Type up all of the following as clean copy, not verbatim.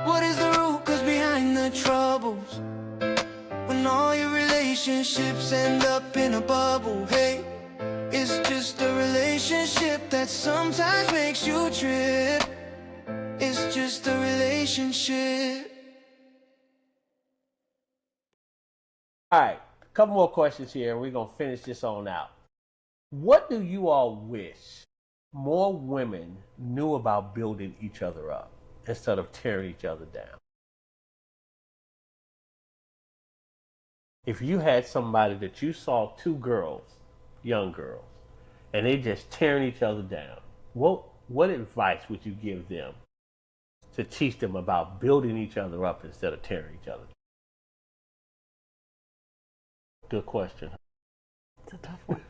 What is the root cause behind the troubles? When all your relationships end up in a bubble, hey, it's just a relationship that sometimes makes you trip. It's just a relationship. All right, a couple more questions here, and we're going to finish this on out. What do you all wish more women knew about building each other up instead of tearing each other down? If you had somebody that you saw two girls, young girls, and they just tearing each other down, what advice would you give them to teach them about building each other up instead of tearing each other down? Good question. It's a tough one.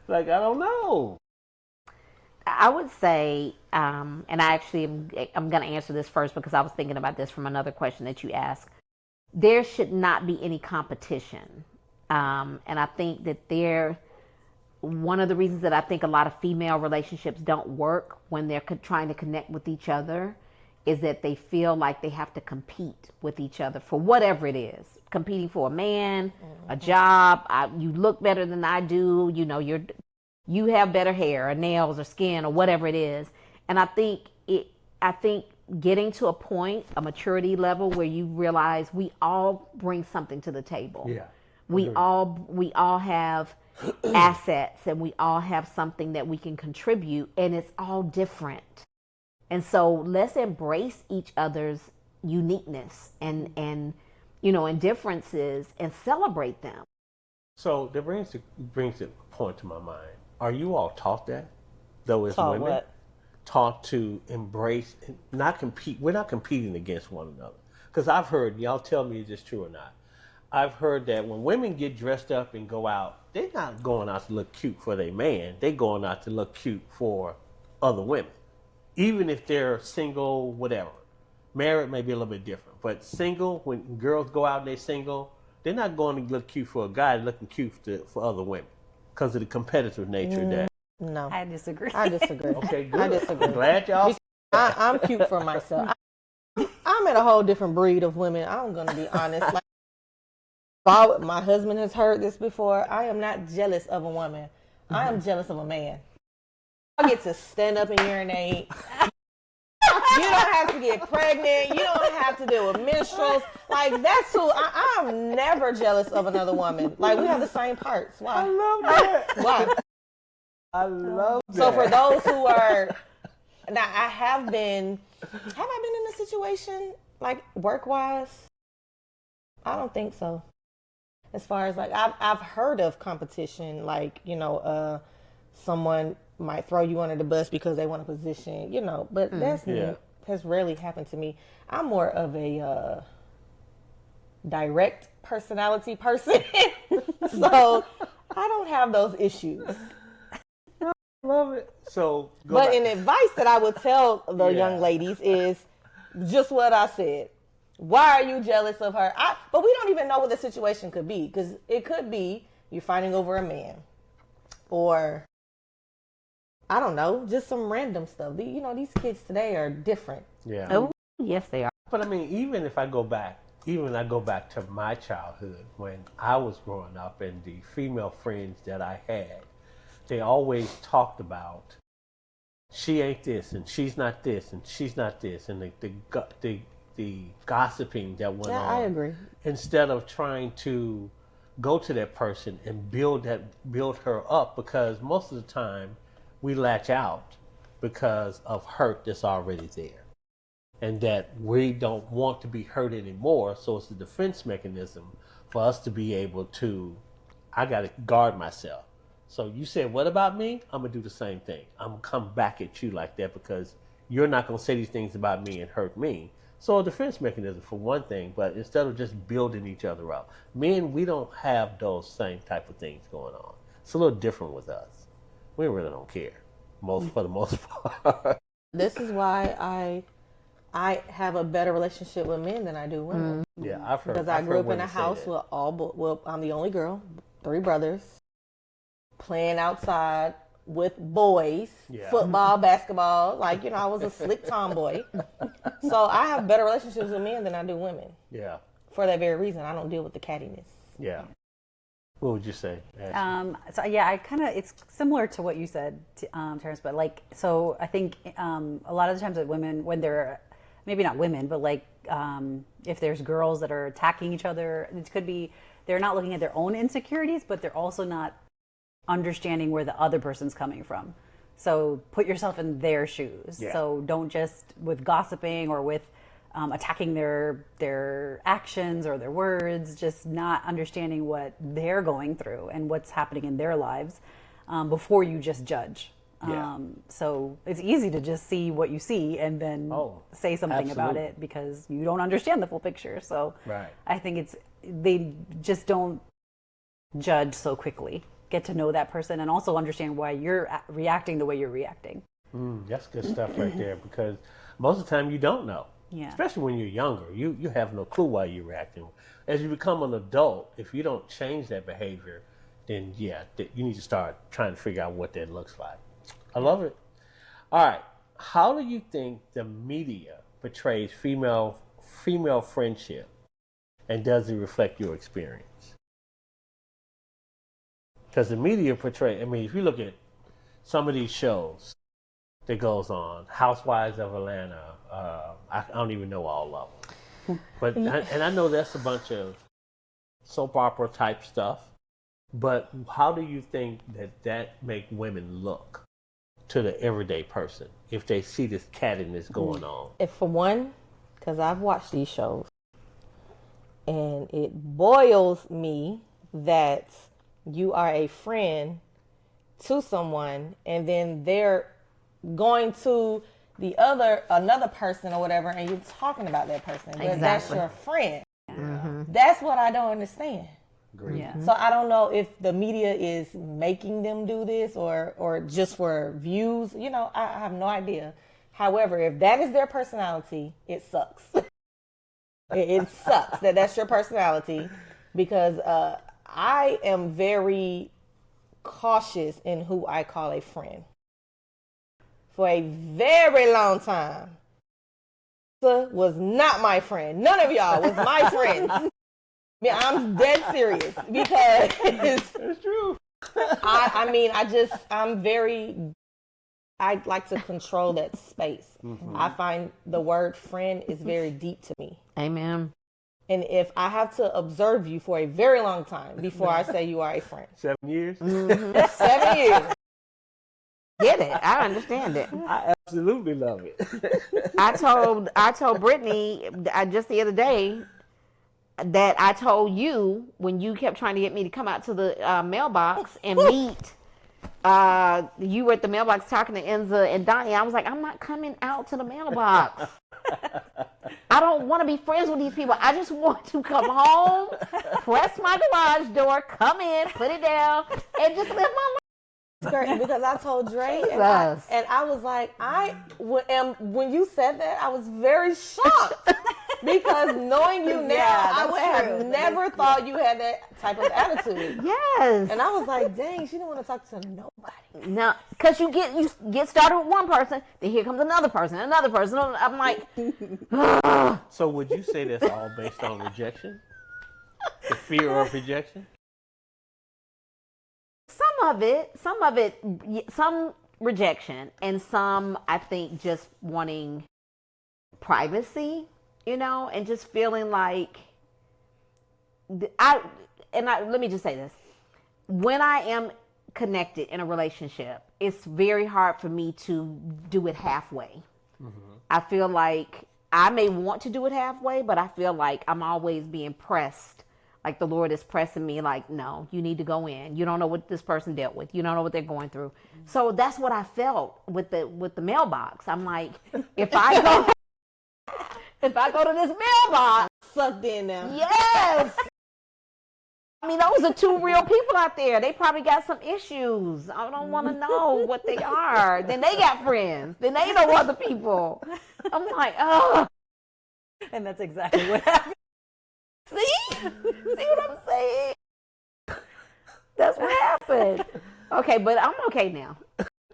Like, I don't know. I would say, and I actually I'm going to answer this first because I was thinking about this from another question that you asked. There should not be any competition. And I think that one of the reasons that I think a lot of female relationships don't work when they're trying to connect with each other is that they feel like they have to compete with each other for whatever it is. Competing for a man, a job, you look better than I do, you have better hair or nails or skin or whatever it is. And I think getting to a point, a maturity level where you realize we all bring something to the table. Yeah. We all have assets and we all have something that we can contribute, and it's all different. And so let's embrace each other's uniqueness and differences and celebrate them. So that brings a point to my mind. Are you all taught that? Though as Taught women, what? taught to embrace, not compete. We're not competing against one another. Because I've heard, y'all tell me is this true or not. I've heard that when women get dressed up and go out, they're not going out to look cute for their man. They're going out to look cute for other women. Even if they're single, whatever. Married may be a little bit different. But single, when girls go out and they're single, they're not going to look cute for a guy, they're looking cute for other women. Because of the competitive nature of that. No. I disagree. I disagree. Okay, good. I disagree. I'm glad y'all. I'm cute for myself. I'm in a whole different breed of women. I'm going to be honest. My husband has heard this before. I am not jealous of a woman. I am jealous of a man. I get to stand up and urinate. You don't have to get pregnant. You don't have to deal with menstruals. Like, that's who I'm never jealous of another woman. Like, we have the same parts. Why? I love that. Why? I love that. So for those who are, now have I been in a situation like work-wise? I don't think so. As far as like, I've heard of competition, like, someone might throw you under the bus because they want a position, but has rarely happened to me. I'm more of a direct personality person. So I don't have those issues. Love it. So, but an advice that I would tell the young ladies is just what I said. Why are you jealous of her? But we don't even know what the situation could be, because it could be you're fighting over a man, or I don't know, just some random stuff. These kids today are different. Yeah. Oh, yes, they are. But I mean, even I go back to my childhood when I was growing up, and the female friends that I had, they always talked about she ain't this and she's not this and she's not this, and the gossiping that went on. Yeah, I agree. Instead of trying to go to that person and build her up, because most of the time we latch out because of hurt that's already there, and that we don't want to be hurt anymore. So it's a defense mechanism for us to be able to, I got to guard myself. So you said, what about me? I'm going to do the same thing. I'm going to come back at you like that because you're not going to say these things about me and hurt me. So a defense mechanism for one thing, but instead of just building each other up. Men, we don't have those same type of things going on. It's a little different with us. We really don't care, for the most part. This is why I have a better relationship with men than I do women. Yeah, I've heard. Because I grew up in a house with I'm the only girl, 3 brothers, playing outside with boys, Yeah. football, basketball. Like, I was a slick tomboy. So I have better relationships with men than I do women. Yeah. For that very reason, I don't deal with the cattiness. Yeah. What would you say, Ashley? So yeah, it's similar to what you said, Terrence, but so I think a lot of the times that women, when they're, maybe not women, but if there's girls that are attacking each other, it could be, they're not looking at their own insecurities, but they're also not understanding where the other person's coming from. So put yourself in their shoes. Yeah. So don't just, with gossiping or with attacking their actions or their words, just not understanding what they're going through and what's happening in their lives before you just judge. Yeah. So it's easy to just see what you see and then say something about absolutely. it because you don't understand the full picture. So Right. I think they just don't judge so quickly. Get to know that person and also understand why you're reacting the way you're reacting. That's good stuff right there, because most of the time you don't know. Yeah. Especially when you're younger. You have no clue why you're reacting. As you become an adult, if you don't change that behavior, then you need to start trying to figure out what that looks like. I love it. All right. How do you think the media portrays female friendship, and does it reflect your experience? Because the media if you look at some of these shows that goes on, Housewives of Atlanta, I don't even know all of them. But, and I know that's a bunch of soap opera type stuff, but how do you think that make women look to the everyday person if they see this cattiness going on? If for one, because I've watched these shows, and it boils me that you are a friend to someone, and then they're going to another person or whatever, and you're talking about that person. But that's your friend. That's what I don't understand. Agreed. Yeah. So I don't know if the media is making them do this or just for views. I have no idea. However, if that is their personality, it sucks. It sucks that that's your personality, because I am very cautious in who I call a friend. For a very long time, was not my friend. None of y'all was my friends. Yeah, I'm dead serious, because It's true. I like to control that space. I find the word friend is very deep to me. Amen. And if I have to observe you for a very long time before I say you are a friend. 7 years? 7 years. Get it? I understand it. I absolutely love it. I told Brittany just the other day that I told you when you kept trying to get me to come out to the mailbox and meet. You were at the mailbox talking to Enza and Donnie. I was like, I'm not coming out to the mailbox. I don't want to be friends with these people. I just want to come home, press my garage door, come in, put it down, and just live my life. Because I told Dre, and Jesus. I was like, when you said that, I was very shocked. Because knowing you now, Yeah, I would that's have true. never thought you had that type of attitude. Yes. And I was like, dang, she didn't want to talk to nobody. No, because you get started with one person, then here comes another person. I'm like, So would you say that's all based on rejection? The fear of rejection? some rejection, and some, I think, just wanting privacy, and just feeling like let me just say this. When I am connected in a relationship, it's very hard for me to do it halfway. I feel like I may want to do it halfway, but I feel like I'm always being pressed. Like the Lord is pressing me, like, no, you need to go in. You don't know what this person dealt with. You don't know what they're going through. So that's what I felt with the mailbox. I'm like, if I go to this mailbox, Sucked in now. yes. I mean, those are two real people out there. They probably got some issues. I don't want to know what they are. Then they got friends. Then they know other people. I'm like, oh. And that's exactly what happened. See what I'm saying? That's what happened. Okay, but I'm okay now.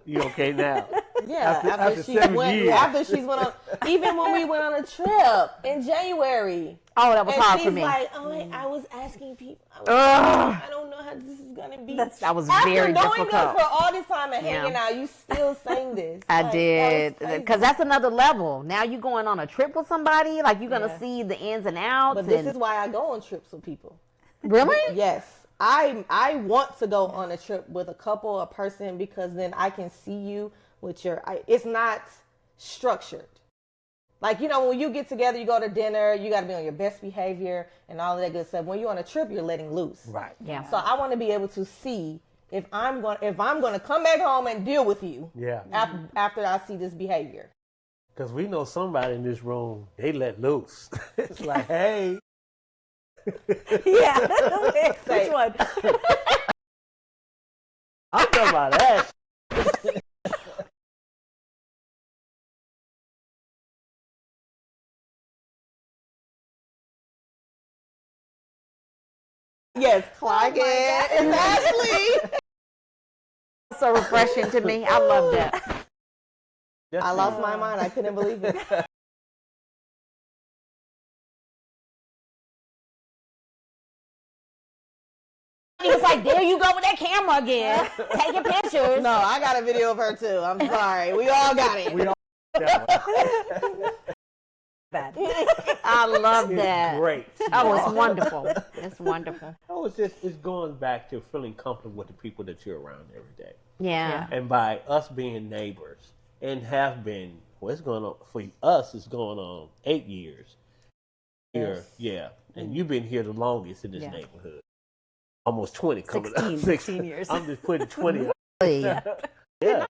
You okay now? Yeah, After she 7 went. years. After she went on, even when we went on a trip in January. Oh, that was And hard she's for me. like, oh, I was asking people. I don't know how this is gonna be. That was After very knowing difficult. us for all this time and Yeah. hanging out, you still saying this. I Like, did, that was crazy. because that's another level. Now you're going on a trip with somebody, like you're gonna see the ins and outs. But this is why I go on trips with people. Really? Yes. I want to go on a trip with a couple, a person, because then I can see you with it's not structured. Like, when you get together, you go to dinner, you got to be on your best behavior and all of that good stuff. When you're on a trip, you're letting loose. Right. Yeah. So I want to be able to see if I'm going to come back home and deal with you. Yeah. After I see this behavior. Because we know somebody in this room, they let loose. It's like, hey. Yeah. Which one? I'm talking about that. Yes, Clyde and Ashley. So refreshing to me. I love that. I lost my mind. I couldn't believe it. He was like, there you go with that camera again, taking pictures. No, I got a video of her too. I'm sorry. We all got it. We all that one. Bad. I love that. Great. Oh, it's wonderful. It's wonderful. Oh, it's going back to feeling comfortable with the people that you're around every day. Yeah. And by us being neighbors and have been, it's going on, for us, it's going on 8 years. Here, yeah. And you've been here the longest in this neighborhood. Almost 20 coming up. 16 years. I'm just putting 20 up. Yeah. Yeah.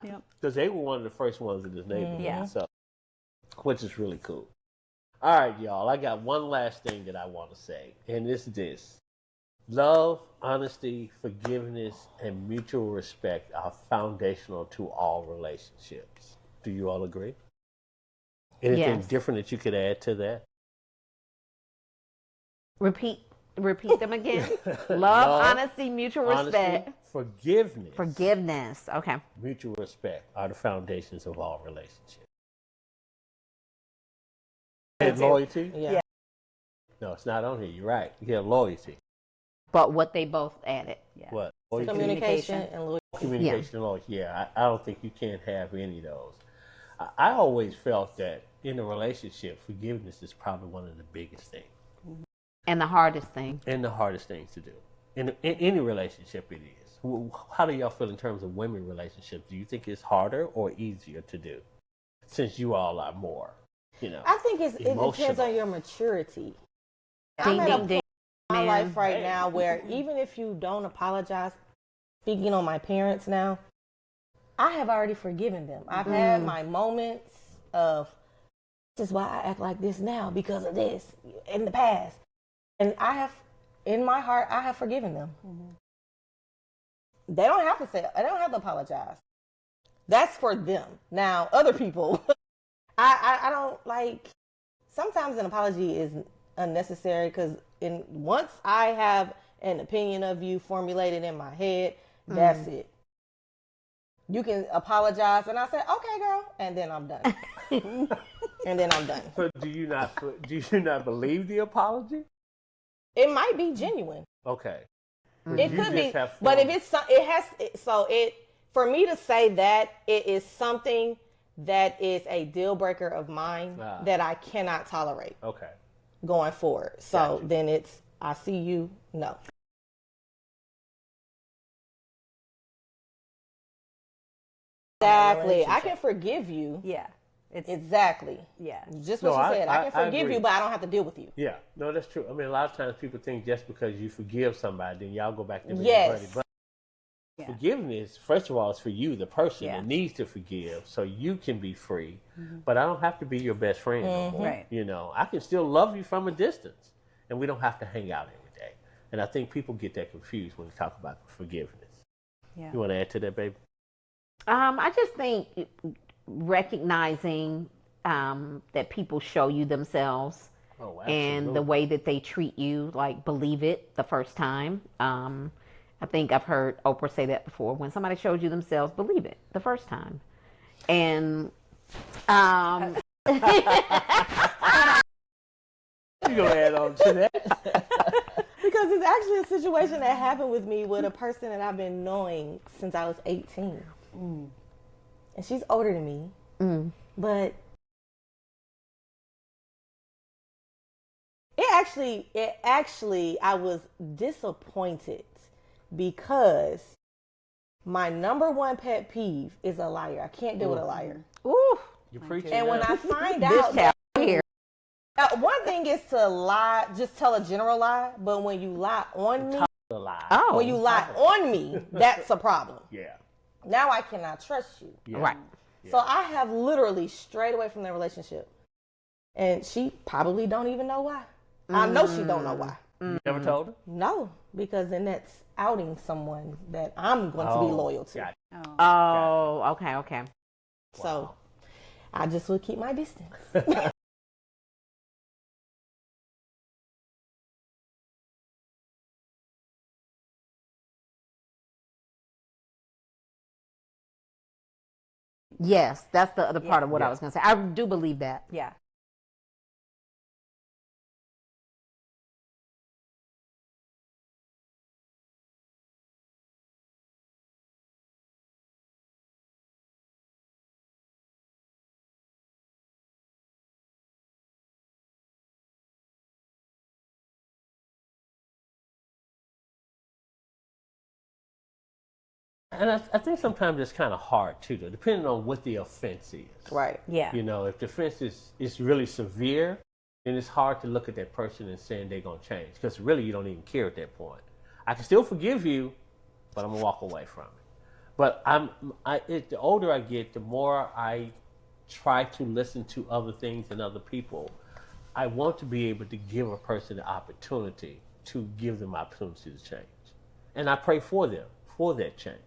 Yep. Because they were one of the first ones in this neighborhood. Yeah. So, which is really cool. All right, y'all. I got one last thing that I want to say, and it's this. Love, honesty, forgiveness, and mutual respect are foundational to all relationships. Do you all agree? Anything Yes. different that you could add to that? Repeat them again. Love, honesty, mutual respect. Honesty, forgiveness, Forgiveness. Okay. mutual respect are the foundations of all relationships. And loyalty? Yeah. No, it's not on here. You're right. Yeah, loyalty. But what they both added. Yeah. What? Loyalty? Communication and loyalty. Communication and loyalty. Yeah, I don't think you can't have any of those. I always felt that in a relationship, forgiveness is probably one of the biggest things And the hardest thing. and the hardest things to do. In any relationship, it is. How do y'all feel in terms of women relationships? Do you think it's harder or easier to do? Since you all are more, I think it depends emotional. on your maturity. Ding, I'm at a ding, point ding. in my man. life right now where even if you don't apologize, speaking on my parents now, I have already forgiven them. I've had my moments of, this is why I act like this now because of this in the past. And in my heart, I have forgiven them. They don't have to say, I don't have to apologize. That's for them. Now, other people, I don't like, sometimes an apology is unnecessary because once I have an opinion of you formulated in my head, that's it. You can apologize and I say, okay, girl, and then I'm done. And then I'm done. So do you not believe the apology? It might be genuine. Okay. It could be, but if for me to say that it is something that is a deal breaker of mine that I cannot tolerate going forward. So Gotcha. then it's, I see you, no. Exactly. I can forgive you. Yeah. It's Exactly. yeah. Just what No, you said. I can forgive agree. you, but I don't have to deal with you. Yeah, no, that's true. I mean, a lot of times people think just because you forgive somebody, then y'all go back to being Yes. buddy. But Yeah. forgiveness, first of all, is for you, the person Yeah. that needs to forgive, so you can be free. But I don't have to be your best friend no more. Right. I can still love you from a distance, and we don't have to hang out every day. And I think people get that confused when we talk about forgiveness. Yeah. You want to add to that, baby? I just think recognizing that people show you themselves Oh, and the way that they treat you, like believe it the first time. I think I've heard Oprah say that before. When somebody shows you themselves, believe it the first time. And You gonna add on to that? Because it's actually a situation that happened with me with a person that I've been knowing since I was 18. And she's older than me. But it actually, I was disappointed because my number one pet peeve is a liar. I can't deal with a liar. ooh, You're preaching. And when now. I find this out child here. one thing is to lie, just tell a general lie, but when you lie on me, A lie. Oh, when you lie on me, that's a problem. Yeah. Now I cannot trust you. Yeah. right. So I have literally strayed away from that relationship. And she probably don't even know why. I know she don't know why. You never told her? No, because then that's outing someone that I'm going to be loyal to. Gotcha. Oh, okay. So I just would keep my distance. Yes, that's the other part of what I Yeah. was going to say. I do believe that. Yeah. And I think sometimes it's kind of hard too, though, depending on what the offense is. Right. Yeah. You know, if the offense is really severe, then it's hard to look at that person and saying they're going to change, because really you don't even care at that point. I can still forgive you, but I'm going to walk away from it. But the older I get, the more I try to listen to other things and other people. I want to be able to give a person the opportunity to give them opportunity to change. And I pray for them, for that change.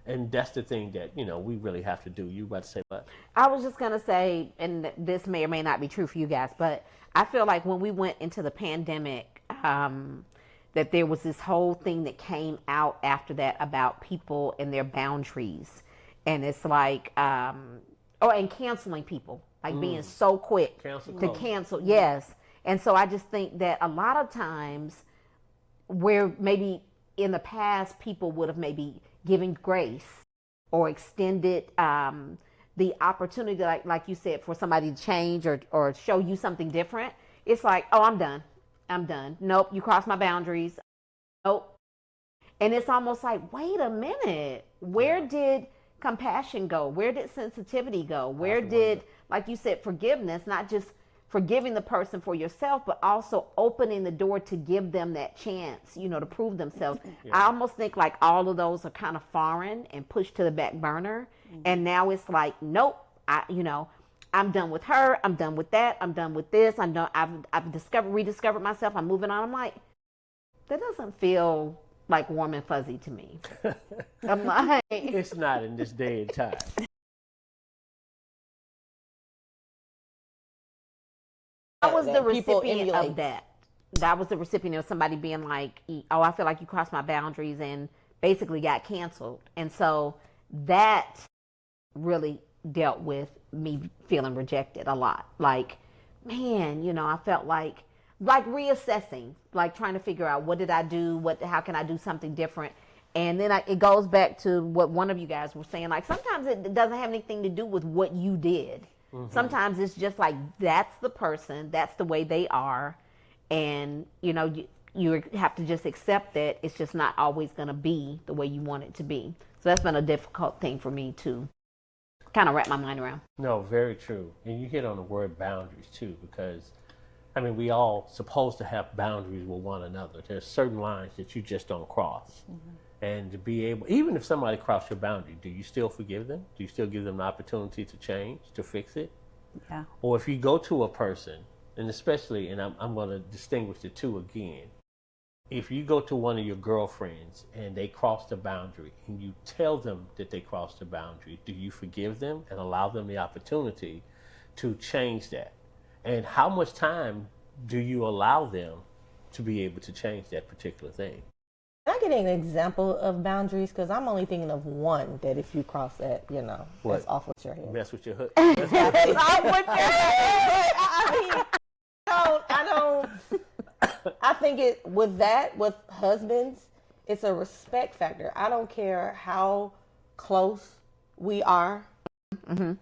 And that's the thing that, we really have to do. You about to say what? I was just going to say, and this may or may not be true for you guys, but I feel like when we went into the pandemic, that there was this whole thing that came out after that about people and their boundaries. And it's like, and canceling people, like being so quick Cancel to culture. cancel. Yes. And so I just think that a lot of times where maybe in the past people would have maybe given grace or extended the opportunity, like you said, for somebody to change or show you something different. It's like, oh, I'm done. Nope, you crossed my boundaries. Nope. And it's almost like, wait a minute. Where did compassion go? Where did sensitivity go? Where did, like you said, forgiveness, not just forgiving the person for yourself, but also opening the door to give them that chance, to prove themselves. Yeah. I almost think like all of those are kind of foreign and pushed to the back burner. And now it's like, nope, I'm done with her. I'm done with that. I'm done with this. I'm done. I've rediscovered myself. I'm moving on. I'm like, that doesn't feel like warm and fuzzy to me. I'm like, it's not in this day and time. I was the recipient of that. That was the recipient of somebody being like, oh, I feel like you crossed my boundaries, and basically got canceled. And so that really dealt with me feeling rejected a lot. Like, man, I felt like reassessing, like trying to figure out, what did I do? How can I do something different? And then it goes back to what one of you guys were saying. Like, sometimes it doesn't have anything to do with what you did. Mm-hmm. Sometimes it's just like, that's the person, that's the way they are. And, you have to just accept that it's just not always going to be the way you want it to be. So that's been a difficult thing for me to kind of wrap my mind around. No, very true. And you hit on the word boundaries too, because, we all supposed to have boundaries with one another. There's certain lines that you just don't cross. Mm-hmm. And to be able, even if somebody crossed your boundary, do you still forgive them? Do you still give them the opportunity to change, to fix it? Yeah. Or if you go to a person, and especially, and I'm going to distinguish the two again, if you go to one of your girlfriends and they cross the boundary and you tell them that they crossed the boundary, do you forgive them and allow them the opportunity to change that? And how much time do you allow them to be able to change that particular thing? Can I get an example of boundaries? Because I'm only thinking of one that if you cross that, What? that's off with your head. Mess with your hood. It's off with your head. I don't. I think with husbands, it's a respect factor. I don't care how close we are.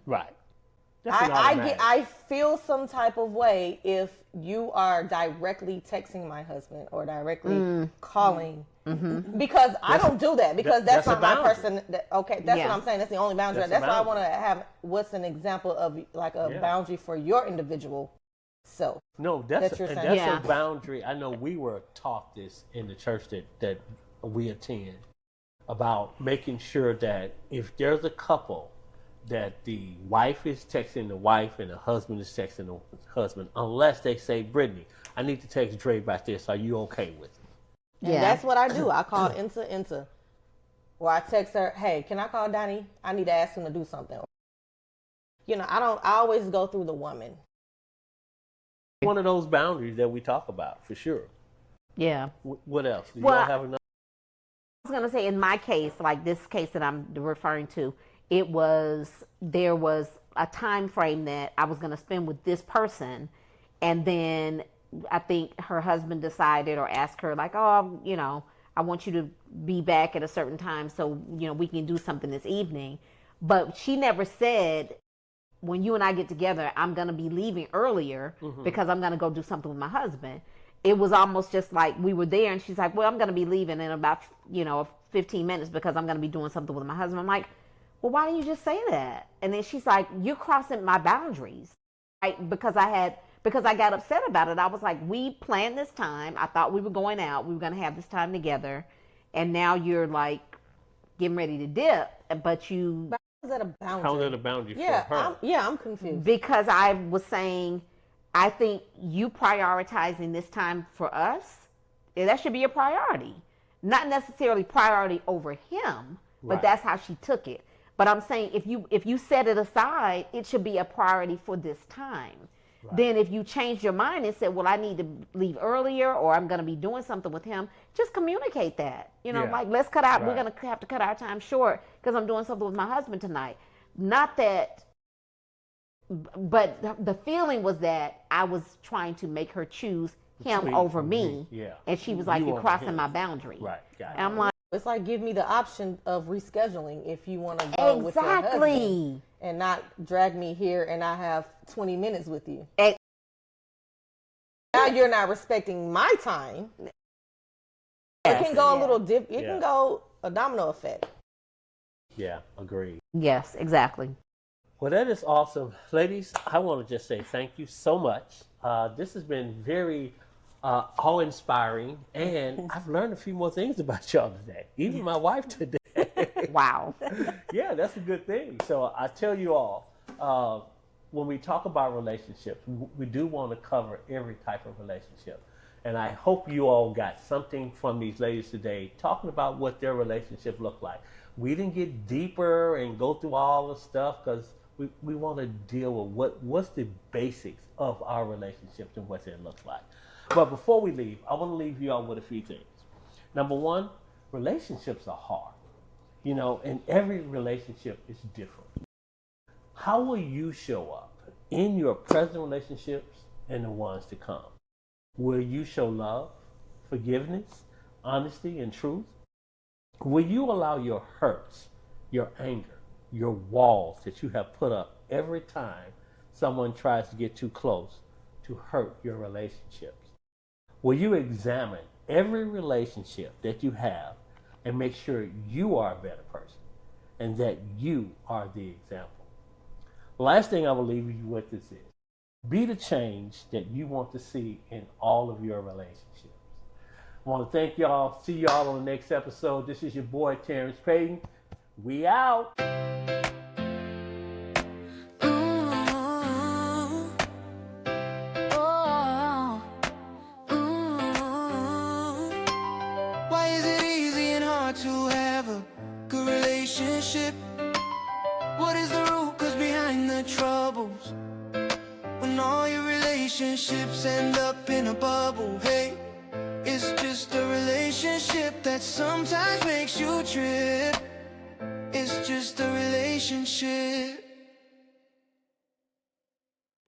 Right. That's an automatic. I feel some type of way if you are directly texting my husband or directly calling. Because I don't do that, because that's not my person. Okay, that's what I'm saying. That's the only boundary. That's why I want to have what's an example of like a boundary for your individual self. No, that's you're saying. a boundary. I know we were taught this in the church that we attend about making sure that if there's a couple, that the wife is texting the wife and the husband is texting the husband, unless they say, Brittany, I need to text Dre about this. Are you okay with it? And that's what I do. I call Inta. Or I text her, hey, can I call Donnie? I need to ask him to do something. I always go through the woman. One of those boundaries that we talk about, for sure. Yeah. What else? Do you Well, all have another? I was going to say, in my case, like this case that I'm referring to, there was a time frame that I was going to spend with this person, and then I think her husband decided or asked her, like, oh, I want you to be back at a certain time so, we can do something this evening. But she never said, when you and I get together, I'm going to be leaving earlier because I'm going to go do something with my husband. It was almost just like we were there, and she's like, well, I'm going to be leaving in about, 15 minutes because I'm going to be doing something with my husband. I'm like, well, why didn't you just say that? And then she's like, you're crossing my boundaries. Because I got upset about it. I was like, we planned this time. I thought we were going out. We were going to have this time together. And now you're like getting ready to dip. But you... How is that a boundary? How is that a boundary for her? I'm confused. Because I was saying, I think you prioritizing this time for us, that should be a priority. Not necessarily priority over him, but that's how she took it. But I'm saying if you set it aside, it should be a priority for this time. Right. Then if you change your mind and said, well, I need to leave earlier, or I'm going to be doing something with him, just communicate that. Like, let's cut out, we're going to have to cut our time short because I'm doing something with my husband tonight. Not that, but the feeling was that I was trying to make her choose him over me. Yeah. And she was like, you're crossing my boundary. Right. Got it. And I'm like, it's like, give me the option of rescheduling if you want to go with your husband and not drag me here and I have 20 minutes with you. Now you're not respecting my time. It can go a little dip. It can go a domino effect. Yeah, agreed. Yes, exactly. Well, that is awesome. Ladies, I want to just say thank you so much. This has been very awe-inspiring, and I've learned a few more things about y'all today. Even my wife today. Wow. Yeah, that's a good thing. So I tell you all, when we talk about relationships, we do want to cover every type of relationship. And I hope you all got something from these ladies today talking about what their relationship looked like. We didn't get deeper and go through all the stuff because we want to deal with what's the basics of our relationships and what it looks like. But before we leave, I want to leave you all with a few things. Number one, relationships are hard. And every relationship is different. How will you show up in your present relationships and the ones to come? Will you show love, forgiveness, honesty, and truth? Will you allow your hurts, your anger, your walls that you have put up every time someone tries to get too close to hurt your relationships? Will you examine every relationship that you have and make sure you are a better person and that you are the example? Last thing I will leave you with is this. Be the change that you want to see in all of your relationships. I want to thank y'all. See y'all on the next episode. This is your boy, Terrence Payton. We out. Why is it easy and hard to have a good relationship? What is the root cause behind the troubles? When all your relationships end up in a bubble, hey, it's just a relationship that's that sometimes makes you trip. It's just a relationship.